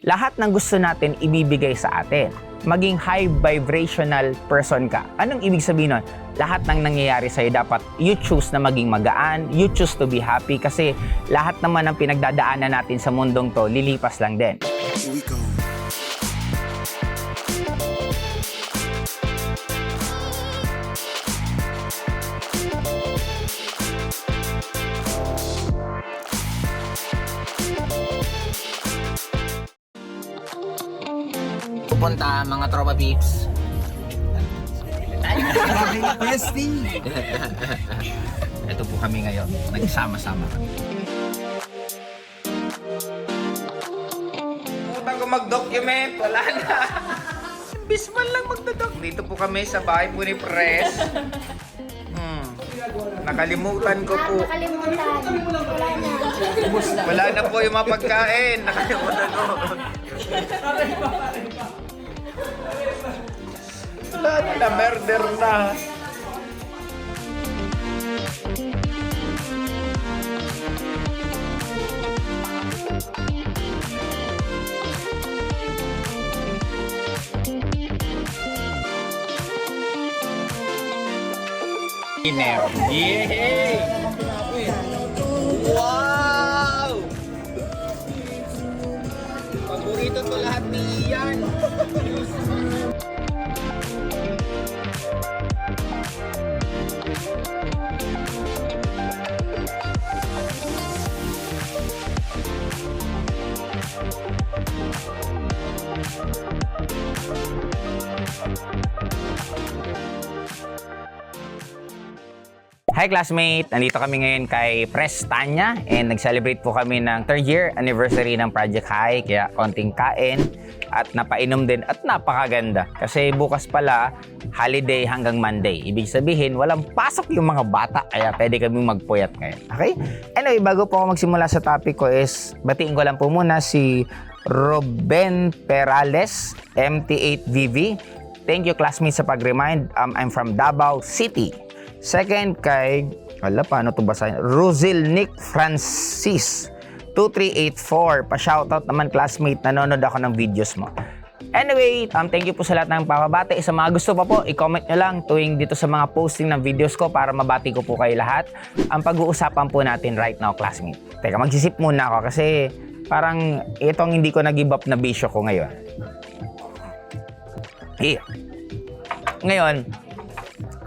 lahat ng gusto natin ibibigay sa atin. Maging high vibrational person ka. Anong ibig sabihin nun? Lahat ng nangyayari sa'yo dapat you choose na maging magaan, you choose to be happy kasi lahat naman ng pinagdadaanan natin sa mundong to, lilipas lang din. Here we go. Pupunta mga tropa peeps. Bestie! Ito po kami ngayon, nagsama-sama kami. Pumunta ko mag-document, wala na. Imbis man lang magdodoc. Dito po kami sa bahay po ni Pres. Nakalimutan ko po. Wala na po yung mga pagkain. Nakalimutan ko. Wala na, murder na. Yay! Wow! Paborito to lahat ni Ian. Hi classmate! Nandito kami ngayon kay Pres Tanya and nag-celebrate po kami ng 3rd year anniversary ng Project High kaya konting kain at napainom din at napakaganda kasi bukas pala holiday hanggang Monday. Ibig sabihin walang pasok yung mga bata kaya pwede kaming magpuyat ngayon. Okay? Anyway, bago po ako magsimula sa topic ko is batiin ko lang po muna si Ruben Perales, MT8VV. Thank you classmates sa pag-remind. I'm from Davao City. Second kay, paano ito basahin? Rosel Nick Francis 2384. Pa-shoutout naman classmate, nanonood ako ng videos mo. Anyway, thank you po sa lahat ng papabati. Sa mga gusto pa po, i-comment nyo lang tuwing dito sa mga posting ng videos ko para mabati ko po kayo lahat. Ang pag-uusapan po natin right now classmate. Teka, magsisip muna ako kasi parang itong hindi ko nag-give up na bisyo ko ngayon. Ngayon,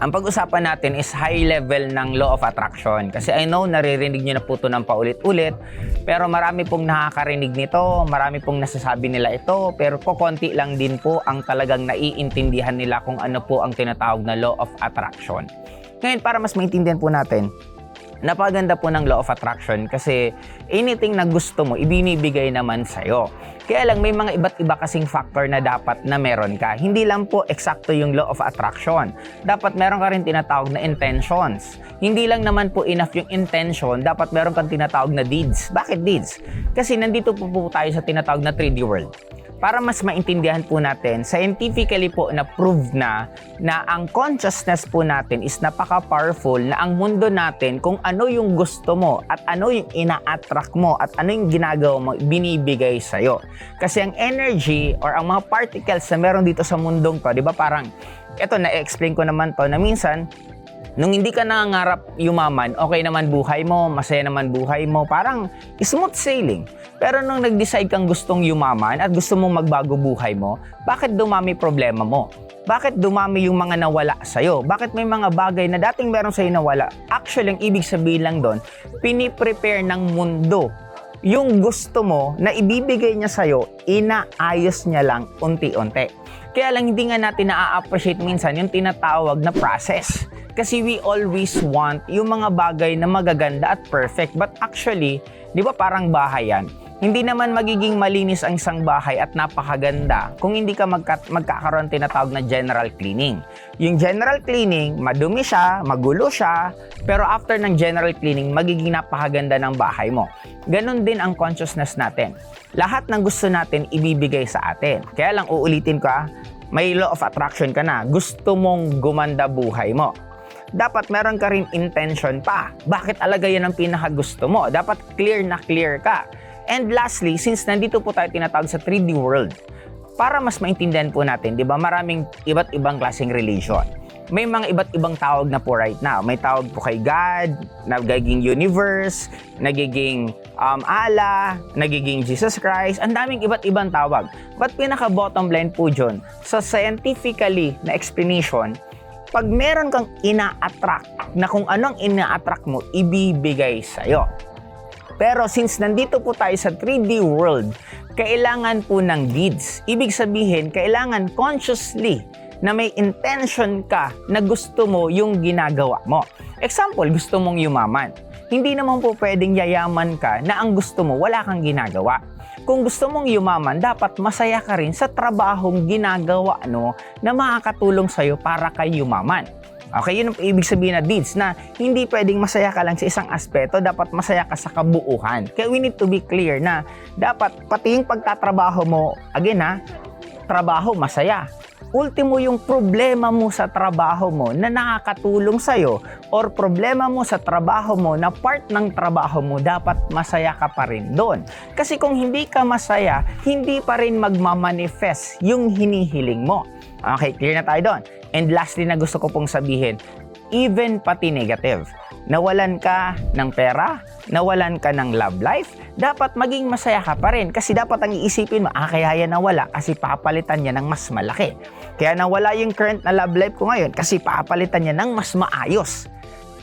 ang pag-usapan natin is high level ng law of attraction. Kasi I know, naririnig nyo na po ito ng paulit-ulit. Pero marami pong nakakarinig nito, marami pong nasasabi nila ito. Pero konti lang din po ang talagang naiintindihan nila kung ano po ang tinatawag na law of attraction. Ngayon, para mas maintindihan po natin, napaganda po ng law of attraction kasi anything na gusto mo, ibinibigay naman sa'yo. Kaya lang may mga iba't iba kasing factor na dapat na meron ka. Hindi lang po eksakto yung law of attraction. Dapat meron ka rin tinatawag na intentions. Hindi lang naman po enough yung intention, dapat meron kang tinatawag na deeds. Bakit deeds? Kasi nandito po tayo sa tinatawag na 3D world. Para mas maintindihan po natin, scientifically po na-prove na ang consciousness po natin is napaka-powerful na ang mundo natin kung ano yung gusto mo at ano yung ina-attract mo at ano yung ginagawa mo, binibigay sa'yo. Kasi ang energy or ang mga particles na meron dito sa mundong to, di ba parang, eto na-explain ko naman to na minsan, nung hindi ka nangangarap yumaman, okay naman buhay mo, masaya naman buhay mo, parang smooth sailing. Pero nung nag-decide kang gustong yumaman at gusto mong magbago buhay mo, bakit dumami problema mo? Bakit dumami yung mga nawala sa'yo? Bakit may mga bagay na dating meron sa'yo nawala? Actually, ang ibig sabihin lang doon, piniprepare ng mundo yung gusto mo na ibibigay niya sa'yo, inaayos niya lang unti-unti. Kaya lang hindi nga natin na-appreciate minsan yung tinatawag na process. Kasi we always want yung mga bagay na magaganda at perfect. But actually, di ba parang bahay yan? Hindi naman magiging malinis ang isang bahay at napakaganda kung hindi ka magkakaroon tinatawag na general cleaning. Yung general cleaning, madumi siya, magulo siya, pero after ng general cleaning, magiging napakaganda ng bahay mo. Ganon din ang consciousness natin. Lahat ng gusto natin ibibigay sa atin. Kaya lang uulitin ko, may law of attraction ka na. Gusto mong gumanda buhay mo. Dapat meron ka rin intention pa. Bakit alaga yan ang pinakagusto mo? Dapat clear na clear ka. And lastly, since nandito po tayo tinatawag sa 3D world, para mas maintindihan po natin, di ba, maraming iba't ibang klaseng religion. May mga iba't ibang tawag na po right now. May tawag po kay God, nagiging universe, nagiging Allah, nagiging Jesus Christ. Ang daming iba't ibang tawag. But pinaka-bottom line po dyan, sa scientifically na explanation, pag meron kang ina-attract na kung anong ina-attract mo, ibibigay sa'yo. Pero since nandito po tayo sa 3D world, kailangan po ng deeds. Ibig sabihin, kailangan consciously na may intention ka na gusto mo yung ginagawa mo. Example, gusto mong yumaman. Hindi naman po pwedeng yayaman ka na ang gusto mo, wala kang ginagawa. Kung gusto mong yumaman, dapat masaya ka rin sa trabahong ginagawa na makakatulong sa'yo para kay yumaman. Okay, yun ang ibig sabihin na deeds, na hindi pwedeng masaya ka lang sa isang aspeto, dapat masaya ka sa kabuuhan. Kaya we need to be clear na dapat pati yung pagtatrabaho mo, again trabaho masaya. Ultimo yung problema mo sa trabaho mo na nakakatulong sa'yo or problema mo sa trabaho mo na part ng trabaho mo, dapat masaya ka pa rin doon. Kasi kung hindi ka masaya, hindi pa rin magmamanifest yung hinihiling mo. Okay, clear na tayo doon. And lastly na gusto ko pong sabihin, even pati negative, nawalan ka ng pera, nawalan ka ng love life, dapat maging masaya ka pa rin. Kasi dapat ang iisipin mo, kaya yan nawala kasi papalitan niya ng mas malaki. Kaya nawala yung current na love life ko ngayon kasi papalitan niya ng mas maayos.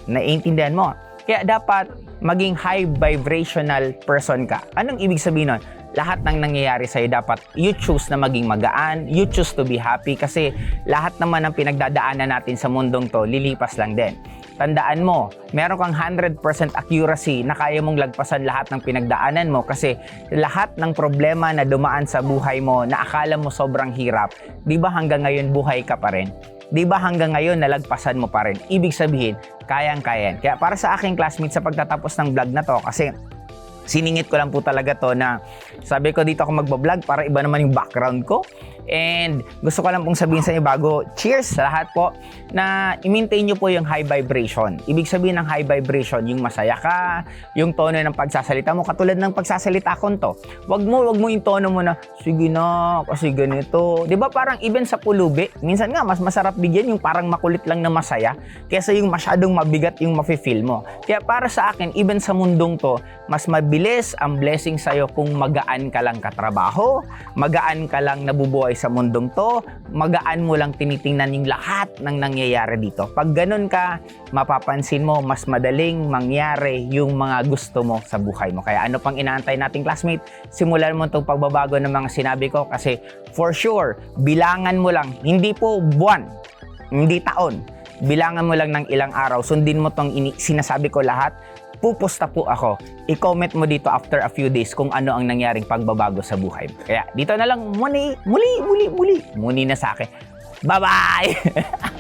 Naiintindihan mo? Kaya dapat maging high vibrational person ka. Anong ibig sabihin nun? Lahat ng nangyayari sa'yo, dapat you choose na maging magaan, you choose to be happy kasi lahat naman ng pinagdadaanan natin sa mundong to, lilipas lang din. Tandaan mo, meron kang 100% accuracy na kaya mong lagpasan lahat ng pinagdaanan mo kasi lahat ng problema na dumaan sa buhay mo na akala mo sobrang hirap, di ba hanggang ngayon buhay ka pa rin? Di ba hanggang ngayon nalagpasan mo pa rin? Ibig sabihin, kayang-kayan. Kaya para sa aking classmates sa pagtatapos ng vlog na to, kasi siningit ko lang po talaga to na sabi ko dito ako magbablog para iba naman yung background ko. And gusto ko lang pong sabihin sa inyo bago, cheers sa lahat po, na i-maintain nyo po yung high vibration. Ibig sabihin ng high vibration, yung masaya ka, yung tono ng pagsasalita mo, katulad ng pagsasalita ko to. Wag mo yung tono mo na, sige na, kasi ganito. Diba parang even sa pulubi, minsan nga mas masarap bigyan yung parang makulit lang na masaya, kaysa yung masyadong mabigat yung mafe-feel mo. Kaya para sa akin, even sa mundong to, mas mabilis ang blessing sa'yo kung magaan ka lang katrabaho, magaan ka lang nabubuhay sa mundong to, magaan mo lang tinitingnan yung lahat ng nangyayari dito. Pag ganun ka, mapapansin mo, mas madaling mangyari yung mga gusto mo sa buhay mo. Kaya ano pang inaantay nating classmate? Simulan mo itong pagbabago ng mga sinabi ko kasi for sure, bilangan mo lang, hindi po buwan, hindi taon, bilangan mo lang ng ilang araw, sundin mo itong sinasabi ko lahat, pupusta po ako. I-comment mo dito after a few days kung ano ang nangyaring pagbabago sa buhay mo. Kaya dito na lang muli na sa akin. Bye-bye!